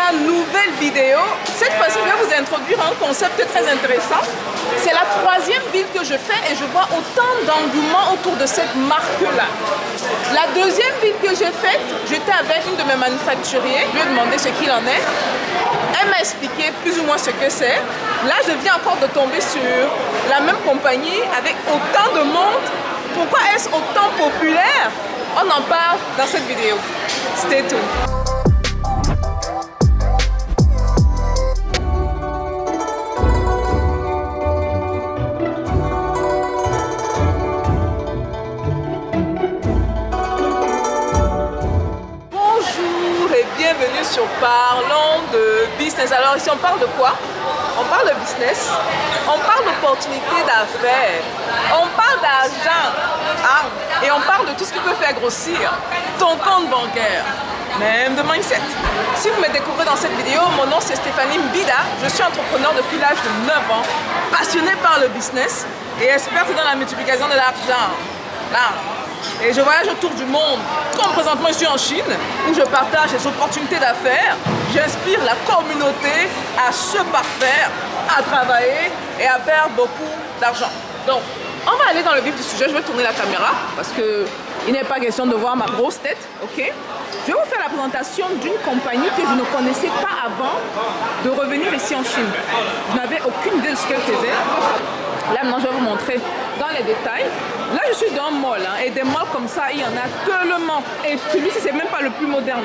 ma nouvelle vidéo. Cette fois-ci, je vais vous introduire un concept très intéressant. C'est la troisième ville que je fais et je vois autant d'engouement autour de cette marque-là. La deuxième ville que j'ai faite, j'étais avec une de mes manufacturiers. Je lui ai demandé ce qu'il en est. Elle m'a expliqué plus ou moins ce que c'est. Là, je viens encore de tomber sur la même compagnie avec autant de monde. Pourquoi est-ce autant populaire? On en parle dans cette vidéo. Stay tuned. Bienvenue sur Parlons de Business. Alors ici on parle de quoi? On parle de business, on parle d'opportunités d'affaires, on parle d'argent et on parle de tout ce qui peut faire grossir ton compte bancaire, même de mindset. Si vous me découvrez dans cette vidéo, mon nom c'est Stéphanie Mbida, je suis entrepreneur depuis l'âge de 9 ans, passionnée par le business et experte dans la multiplication de l'argent. Et je voyage autour du monde. Comme présentement je suis en Chine, où je partage les opportunités d'affaires, j'inspire la communauté à se parfaire, à travailler et à faire beaucoup d'argent. Donc, on va aller dans le vif du sujet. Je vais tourner la caméra parce qu'il n'est pas question de voir ma grosse tête, ok? Je vais vous faire la présentation d'une compagnie que je ne connaissais pas avant de revenir ici en Chine. Je n'avais aucune idée de ce qu'elle faisait. Là, maintenant, je vais vous montrer dans les détails. Là, je suis dans un mall, et des malls comme ça, il y en a tellement. Et celui-ci, c'est même pas le plus moderne.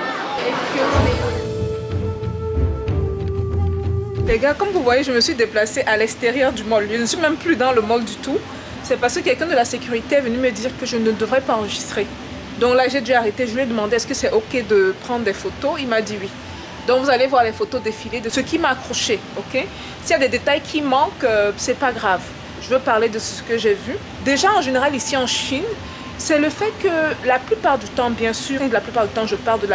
Les gars, comme vous voyez, je me suis déplacée à l'extérieur du mall. Je ne suis même plus dans le mall du tout. C'est parce que quelqu'un de la sécurité est venu me dire que je ne devrais pas enregistrer. Donc là, j'ai dû arrêter. Je lui ai demandé est-ce que c'est ok de prendre des photos. Il m'a dit oui. Donc vous allez voir les photos défiler de ce qui m'a accroché, ok? S'il y a des détails qui manquent, c'est pas grave. Je veux parler de ce que j'ai vu. Déjà, en général, ici en Chine, c'est le fait que la plupart du temps, bien sûr, la plupart du temps, je parle de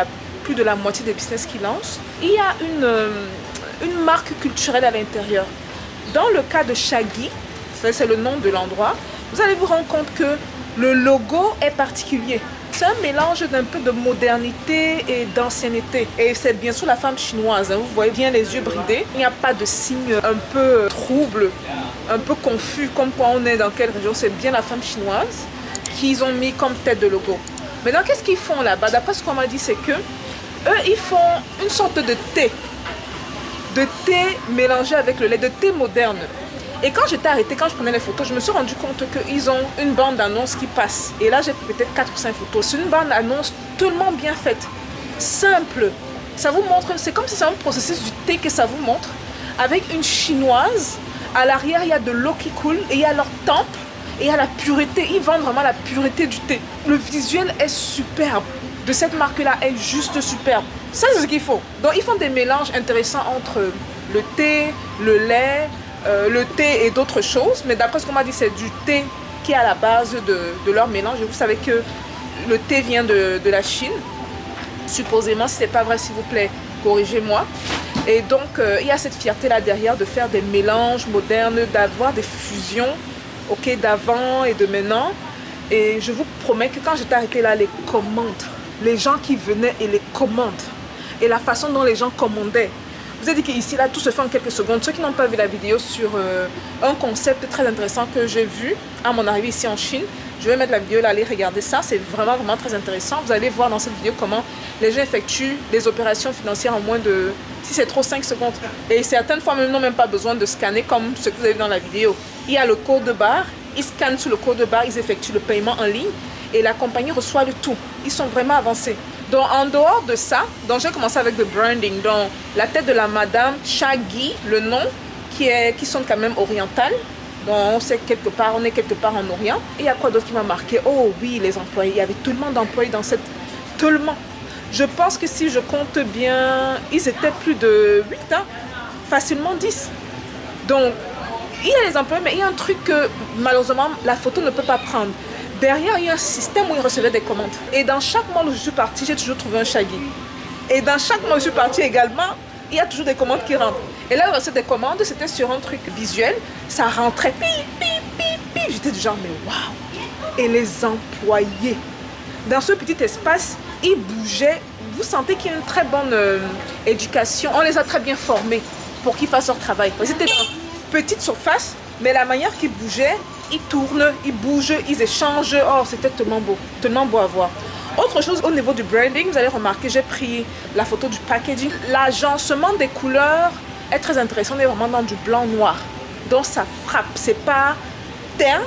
plus de la moitié des business qui lancent, il y a une marque culturelle à l'intérieur. Dans le cas de Shaggy, c'est le nom de l'endroit, vous allez vous rendre compte que le logo est particulier. C'est un mélange d'un peu de modernité et d'ancienneté. Et c'est bien sûr la femme chinoise. Vous voyez bien les yeux bridés. Il n'y a pas de signe un peu trouble, un peu confus, comme quoi on est dans quelle région. C'est bien la femme chinoise qu'ils ont mis comme tête de logo. Maintenant, qu'est-ce qu'ils font là-bas? D'après ce qu'on m'a dit, c'est que eux, ils font une sorte de thé. De thé mélangé avec le lait, de thé moderne. Et quand j'étais arrêtée, quand je prenais les photos, je me suis rendu compte qu'ils ont une bande-annonce qui passe. Et là, j'ai peut-être 4 ou 5 photos. C'est une bande-annonce tellement bien faite, simple. Ça vous montre, c'est comme si c'est un processus du thé que ça vous montre. Avec une chinoise, à l'arrière, il y a de l'eau qui coule et il y a leur temple et il y a la pureté. Ils vendent vraiment la pureté du thé. Le visuel est superbe. De cette marque-là est juste superbe. Ça, c'est ce qu'il faut. Donc, ils font des mélanges intéressants entre le thé, le lait, le thé et d'autres choses, mais d'après ce qu'on m'a dit, c'est du thé qui est à la base de leur mélange. Et vous savez que le thé vient de la Chine, supposément. Si ce n'est pas vrai, s'il vous plaît, corrigez-moi. Et donc, il y a cette fierté-là derrière de faire des mélanges modernes, d'avoir des fusions, ok, d'avant et de maintenant. Et je vous promets que quand j'étais arrêtée là, les commandes, les gens qui venaient et les commandes, et la façon dont les gens commandaient, vous avez dit qu'ici, là, tout se fait en quelques secondes. Ceux qui n'ont pas vu la vidéo sur un concept très intéressant que j'ai vu à mon arrivée ici en Chine, je vais mettre la vidéo là, allez regarder ça. C'est vraiment très intéressant. Vous allez voir dans cette vidéo comment les gens effectuent des opérations financières en moins de, si c'est trop, 5 secondes. Et certaines fois, même, n'ont même pas besoin de scanner comme ce que vous avez vu dans la vidéo. Il y a le code barre, ils scannent sur le code barre, ils effectuent le paiement en ligne et la compagnie reçoit le tout. Ils sont vraiment avancés. Donc en dehors de ça, donc j'ai commencé avec le branding. Donc la tête de la madame Shaggy, le nom qui sonne quand même oriental. Donc on est quelque part en Orient. Et il y a quoi d'autre qui m'a marqué? Oh oui, les employés. Il y avait tellement d'employés dans cette... Tellement. Je pense que si je compte bien, ils étaient plus de 8, facilement 10. Donc il y a les employés, mais il y a un truc que malheureusement la photo ne peut pas prendre. Derrière, il y a un système où ils recevaient des commandes. Et dans chaque mois où je suis partie, j'ai toujours trouvé un Shaggy. Et dans chaque mois où je suis partie également, il y a toujours des commandes qui rentrent. Et là, le des commandes, c'était sur un truc visuel. Ça rentrait, pip. J'étais du genre, mais waouh! Et les employés, dans ce petit espace, ils bougeaient. vous sentez qu'il y a une très bonne éducation. On les a très bien formés pour qu'ils fassent leur travail. Ils étaient dans une petite surface, mais la manière qu'ils bougeaient, ils tournent, ils bougent, ils échangent. Oh, c'était tellement beau à voir. Autre chose au niveau du branding, vous allez remarquer, j'ai pris la photo du packaging. L'agencement des couleurs est très intéressant. On est vraiment dans du blanc-noir. Donc ça frappe, c'est pas terne.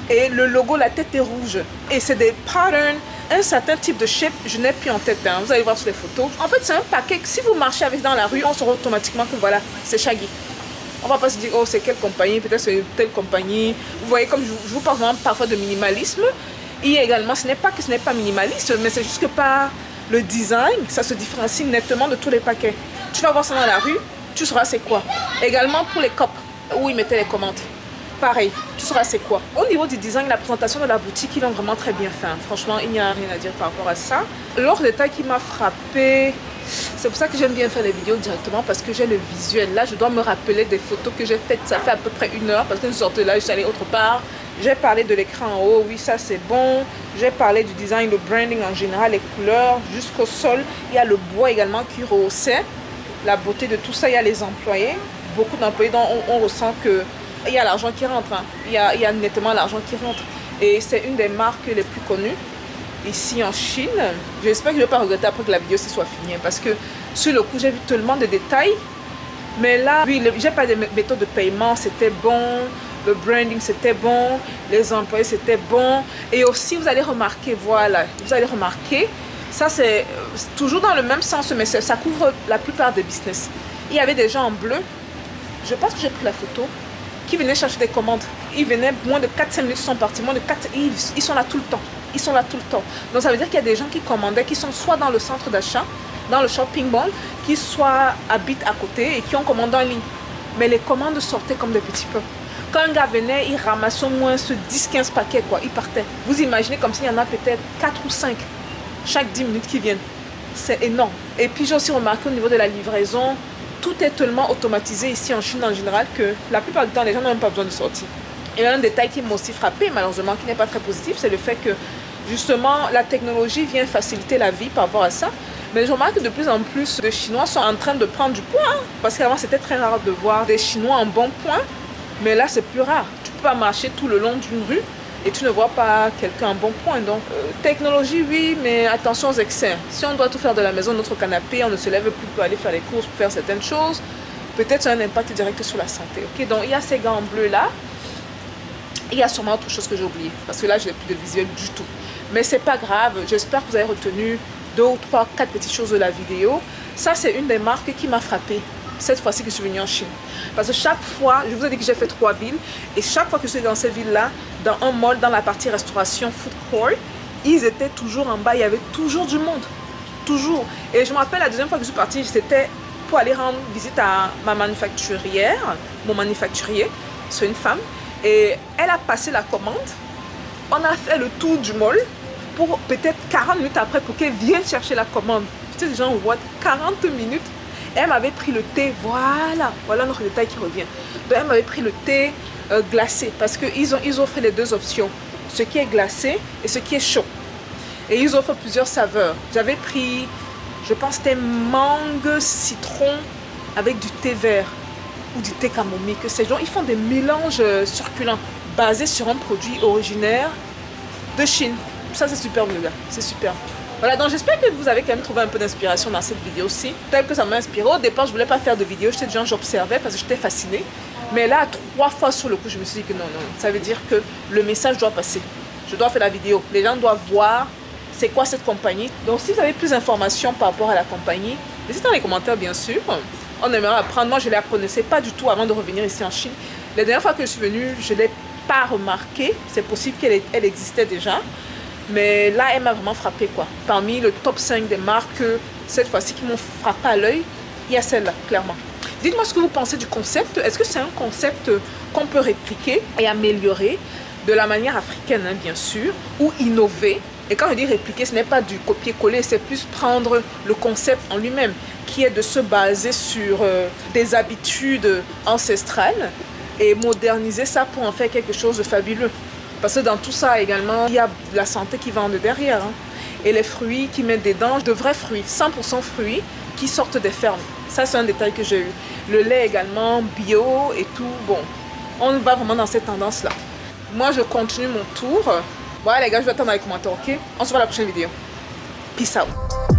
Et le logo, la tête est rouge. Et c'est des patterns, un certain type de shape, je n'ai plus en tête. Hein. Vous allez voir sur les photos. En fait, c'est un paquet que si vous marchez avec dans la rue, on saura automatiquement que voilà, c'est Shaggy. On va pas se dire, oh, c'est quelle compagnie, peut-être c'est telle compagnie. Vous voyez, comme je vous parle vraiment parfois de minimalisme. Et également, ce n'est pas que ce n'est pas minimaliste, mais c'est juste que par le design, ça se différencie nettement de tous les paquets. Tu vas voir ça dans la rue, tu sauras c'est quoi. Également pour les copes, où ils mettaient les commandes. Pareil, tu sauras c'est quoi. Au niveau du design, la présentation de la boutique, ils l'ont vraiment très bien fait. Franchement, il n'y a rien à dire par rapport à ça. L'autre détail qui m'a frappé, c'est pour ça que j'aime bien faire les vidéos directement, parce que j'ai le visuel. Là, je dois me rappeler des photos que j'ai faites. Ça fait à peu près 1 heure, parce que je sortais là, je suis allée autre part. J'ai parlé de l'écran en haut, oui, ça c'est bon. J'ai parlé du design, le branding en général, les couleurs, jusqu'au sol. Il y a le bois également qui rehaussait la beauté de tout ça. Il y a les employés, beaucoup d'employés dont on ressent que il y a l'argent qui rentre, hein. Il y a nettement l'argent qui rentre. Et c'est une des marques les plus connues ici en Chine. J'espère que je ne vais pas regretter après que la vidéo soit finie. Parce que sur le coup, j'ai vu tellement de détails. Mais là, oui, j'ai pas de méthode de paiement, c'était bon. Le branding, c'était bon. Les employés, c'était bon. Et aussi, vous allez remarquer, voilà, vous allez remarquer, ça c'est toujours dans le même sens, mais ça couvre la plupart des business. Il y avait des gens en bleu. Je pense que j'ai pris la photo. Qui venaient chercher des commandes. Ils venaient moins de 4-5 minutes, ils sont partis. Moins de 4, ils sont là tout le temps. Ils sont là tout le temps. Donc ça veut dire qu'il y a des gens qui commandaient, qui sont soit dans le centre d'achat, dans le shopping mall, qui soit habitent à côté et qui ont commandé en ligne. Mais les commandes sortaient comme des petits pains. Quand un gars venait, il ramassait au moins ce 10-15 paquets, quoi. Il partait. Vous imaginez comme s'il y en a peut-être 4 ou 5 chaque 10 minutes qui viennent. C'est énorme. Et puis j'ai aussi remarqué au niveau de la livraison, tout est tellement automatisé ici en Chine en général que la plupart du temps, les gens n'ont même pas besoin de sortir. Et un détail qui m'a aussi frappé, malheureusement, qui n'est pas très positif, c'est le fait que, justement, la technologie vient faciliter la vie par rapport à ça. Mais je remarque que de plus en plus de Chinois sont en train de prendre du poids. Hein, parce qu'avant, c'était très rare de voir des Chinois en bon point. Mais là, c'est plus rare. Tu peux pas marcher tout le long d'une rue et tu ne vois pas quelqu'un en bon point. Donc, technologie, oui, mais attention aux excès. Si on doit tout faire de la maison, notre canapé, on ne se lève plus pour aller faire les courses, pour faire certaines choses, peut-être ça a un impact direct sur la santé. Okay? Donc, il y a ces gants bleus-là. Il y a sûrement autre chose que j'ai oublié, parce que là, je n'ai plus de visuel du tout. Mais c'est pas grave. J'espère que vous avez retenu 2 ou 3, 4 petites choses de la vidéo. Ça, c'est une des marques qui m'a frappée. Cette fois-ci que je suis venue en Chine. Parce que chaque fois, je vous ai dit que j'ai fait 3 villes, et chaque fois que je suis dans cette ville-là, dans un mall, dans la partie restauration, food court, ils étaient toujours en bas, il y avait toujours du monde. Toujours. Et je me rappelle, la deuxième fois que je suis partie, c'était pour aller rendre visite à ma manufacturière, mon manufacturier, c'est une femme, et elle a passé la commande. On a fait le tour du mall pour peut-être 40 minutes après pour qu'elle vienne chercher la commande. Tu sais, les gens voient 40 minutes. Elle m'avait pris le thé, voilà notre détail qui revient. Donc elle m'avait pris le thé glacé parce qu'ils offrent les 2 options, ce qui est glacé et ce qui est chaud. Et ils offrent plusieurs saveurs. J'avais pris, je pense que c'était mangue, citron avec du thé vert ou du thé camomille, que ces gens, ils font des mélanges succulents basés sur un produit originaire de Chine. Ça c'est super le gars, c'est super. Voilà, donc j'espère que vous avez quand même trouvé un peu d'inspiration dans cette vidéo-ci. Tel que ça m'a inspiré. Au départ, je voulais pas faire de vidéo. J'étais déjà, j'observais parce que j'étais fascinée. Mais là, 3 fois sur le coup, je me suis dit que non. Ça veut dire que le message doit passer. Je dois faire la vidéo. Les gens doivent voir c'est quoi cette compagnie. Donc, si vous avez plus d'informations par rapport à la compagnie, n'hésitez dans les commentaires, bien sûr. On aimerait apprendre. Moi, je ne la connaissais pas du tout avant de revenir ici en Chine. La dernière fois que je suis venue, je ne l'ai pas remarqué. C'est possible qu'elle existait déjà. Mais là, elle m'a vraiment frappée, quoi. Parmi le top 5 des marques, cette fois-ci, qui m'ont frappé à l'œil, il y a celle-là, clairement. Dites-moi ce que vous pensez du concept. Est-ce que c'est un concept qu'on peut répliquer et améliorer de la manière africaine, hein, bien sûr, ou innover? Et quand je dis répliquer, ce n'est pas du copier-coller, c'est plus prendre le concept en lui-même, qui est de se baser sur des habitudes ancestrales et moderniser ça pour en faire quelque chose de fabuleux. Parce que dans tout ça également, il y a la santé qui va en de derrière. Hein. Et les fruits qu'ils mettent dedans, de vrais fruits, 100% fruits qui sortent des fermes. Ça, c'est un détail que j'ai eu. Le lait également, bio et tout. Bon, on va vraiment dans cette tendance-là. Moi, je continue mon tour. Voilà les gars, je vais attendre dans les commentaires, ok? On se voit à la prochaine vidéo. Peace out.